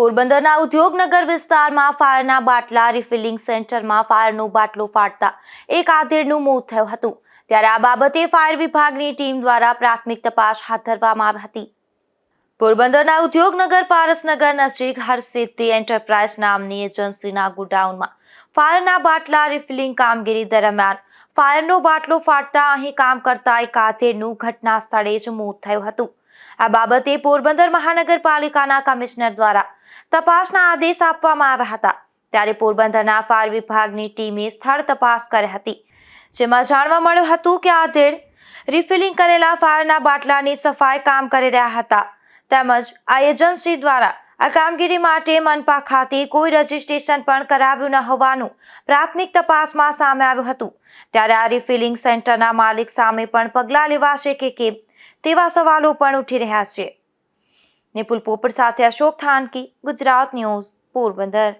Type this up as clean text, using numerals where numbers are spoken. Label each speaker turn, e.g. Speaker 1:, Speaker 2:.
Speaker 1: પોરબંદરના ઉદ્યોગનગર વિસ્તારમાં ફાયરના બાટલા રિફિલિંગ સેન્ટરમાં ફાયરનો બાટલો ફાટતા એક આધેડનું મોત થયું હતું। ત્યારે આ બાબતે ફાયર વિભાગની ટીમ દ્વારા પ્રાથમિક તપાસ હાથ ધરવામાં આવી હતી। પોરબંદરના ઉદ્યોગનગર પારસનગર નજીક હરસિદ્ધિ એન્ટરપ્રાઇઝ નામની એજન્સીના ગોડાઉનમાં ફાયરના બાટલા રિફિલિંગ કામગીરી દરમિયાન ફાયરનો બાટલો ફાટતા અહીં કામ કરતા એક આધેડનું ઘટના સ્થળે જ મોત થયું હતું। આ બાબતે પોરબંદર મહાનગરપાલિકાના કમિશનર દ્વારા તપાસના આદેશ આપવામાં આવ્યા હતા। ત્યારે પોરબંદરના ફાયર વિભાગની ટીમે સ્થળ તપાસ કરી હતી, જેમાં જાણવા મળ્યું હતું કે આધેડ રિફિલિંગ કરેલા ફાયરના બાટલાની સફાઈ કામ કરી રહ્યા હતા, તેમજ આ એજન્સી દ્વારા આ કામગીરી માટે મનપા ખાતે કોઈ રજીસ્ટ્રેશન પણ કરાવ્યું ન હોવાનું પ્રાથમિક તપાસમાં સામે આવ્યું હતું। ત્યારે આ રિફિલિંગ સેન્ટરના માલિક સામે પણ પગલાં લેવાશે કે કેમ તેવા સવાલો પણ ઉઠી રહ્યા છે। નિપુલ પોપટ સાથે અશોક થાનકી, ગુજરાત ન્યૂઝ, પોરબંદર।